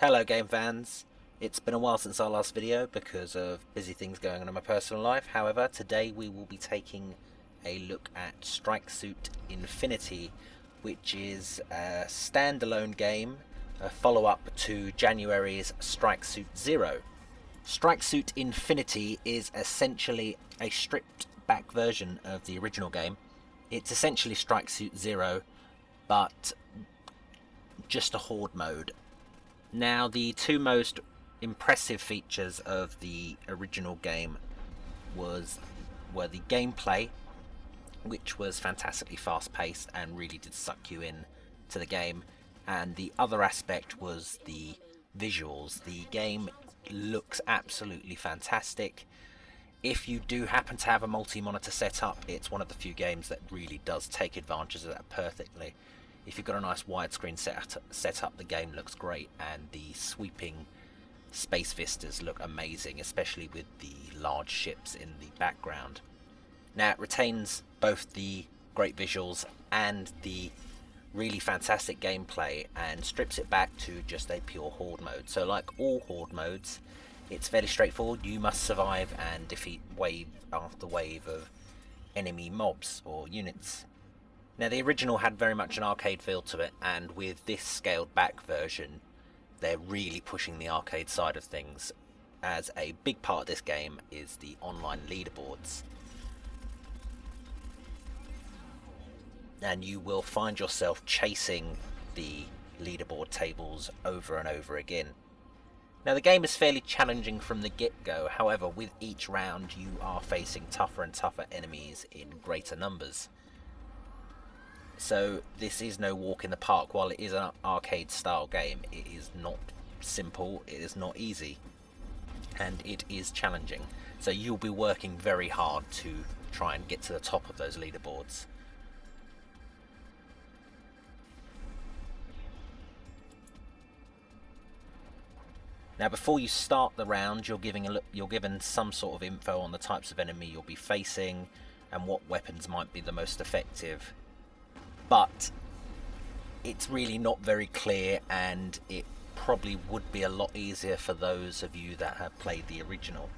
Hello game fans, it's been a while since our last video because of busy things going on in my personal life. However, today we will be taking a look at Strike Suit Infinity, which is a standalone game, a follow-up to January's Strike Suit Zero. Strike Suit Infinity is essentially a stripped back version of the original game. It's essentially Strike Suit Zero, but just a horde mode. Now, the two most impressive features of the original game were the gameplay, which was fantastically fast-paced and really did suck you in to the game, and the other aspect was the visuals. The game looks absolutely fantastic. If you do happen to have a multi-monitor setup, it's one of the few games that really does take advantage of that perfectly. If you've got a nice widescreen setup, the game looks great, and the sweeping space vistas look amazing, especially with the large ships in the background. Now, it retains both the great visuals and the really fantastic gameplay and strips it back to just a pure horde mode. So like all horde modes, it's fairly straightforward. You must survive and defeat wave after wave of enemy mobs or units. Now, the original had very much an arcade feel to it, and with this scaled back version, they're really pushing the arcade side of things, as a big part of this game is the online leaderboards. And you will find yourself chasing the leaderboard tables over and over again. Now, the game is fairly challenging from the get-go. However, with each round you are facing tougher and tougher enemies in greater numbers. So this is no walk in the park. While it is an arcade style game, it is not simple, it is not easy, and it is challenging. So you'll be working very hard to try and get to the top of those leaderboards. Now, before you start the round, you're given some sort of info on the types of enemy you'll be facing and what weapons might be the most effective. But it's really not very clear, and it probably would be a lot easier for those of you that have played the original.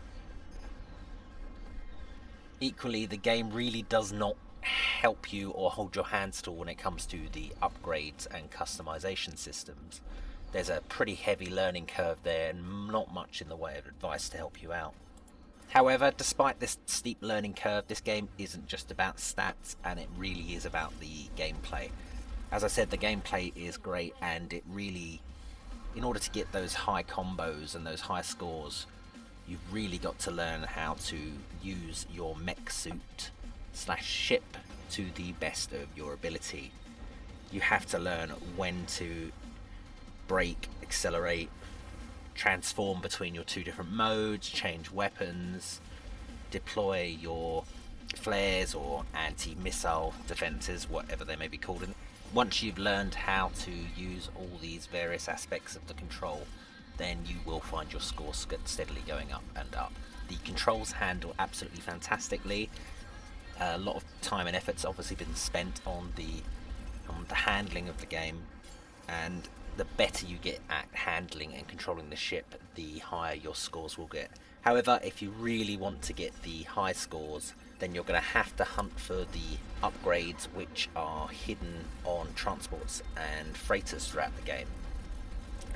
Equally, the game really does not help you or hold your hands to when it comes to the upgrades and customization systems. There's a pretty heavy learning curve there and not much in the way of advice to help you out. However, despite this steep learning curve, this game isn't just about stats, and it really is about the gameplay. As I said, the gameplay is great, and it really, in order to get those high combos and those high scores, you've really got to learn how to use your mech suit / ship to the best of your ability. You have to learn when to brake, accelerate, transform between your two different modes, change weapons, deploy your flares or anti-missile defenses, whatever they may be called. And once you've learned how to use all these various aspects of the control, then you will find your score steadily going up and up. The controls handle absolutely fantastically. A lot of time and effort's obviously been spent on the handling of the game, and the better you get at handling and controlling the ship, the higher your scores will get. However, if you really want to get the high scores, then you're going to have to hunt for the upgrades which are hidden on transports and freighters throughout the game.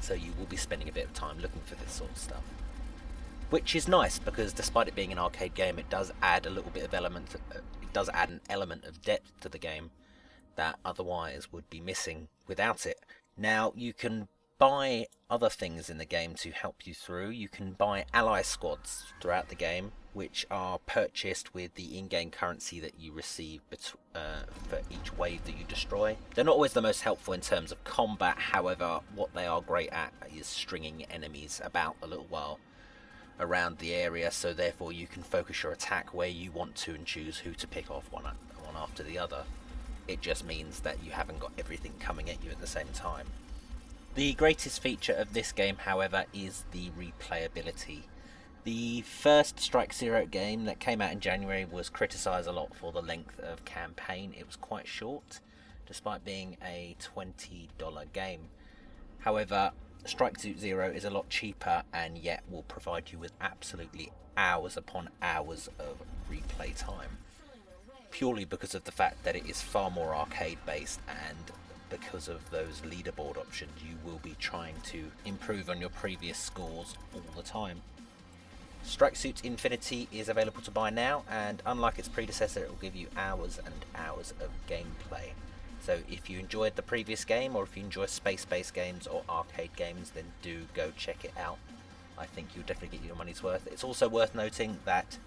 So you will be spending a bit of time looking for this sort of stuff. Which is nice, because despite it being an arcade game, it does add a little bit of an element of depth to the game that otherwise would be missing without it. Now, you can buy other things in the game to help you through. You can buy ally squads throughout the game, which are purchased with the in-game currency that you receive for each wave that you destroy. They're not always the most helpful in terms of combat. However, what they are great at is stringing enemies about a little while around the area, so therefore you can focus your attack where you want to and choose who to pick off one after the other. It just means that you haven't got everything coming at you at the same time. The greatest feature of this game, however, is the replayability. The first Strike Zero game that came out in January was criticised a lot for the length of campaign. It was quite short, despite being a $20 game. However, Strike Suit Zero is a lot cheaper and yet will provide you with absolutely hours upon hours of replay time, purely because of the fact that it is far more arcade based, and because of those leaderboard options you will be trying to improve on your previous scores all the time. Strike Suit Infinity is available to buy now, and unlike its predecessor, it will give you hours and hours of gameplay. So if you enjoyed the previous game, or if you enjoy space-based games or arcade games, then do go check it out. I think you'll definitely get your money's worth. It's also worth noting that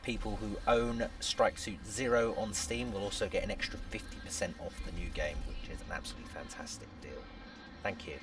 people who own Strike Suit Zero on Steam will also get an extra 50% off the new game, which is an absolutely fantastic deal. Thank you.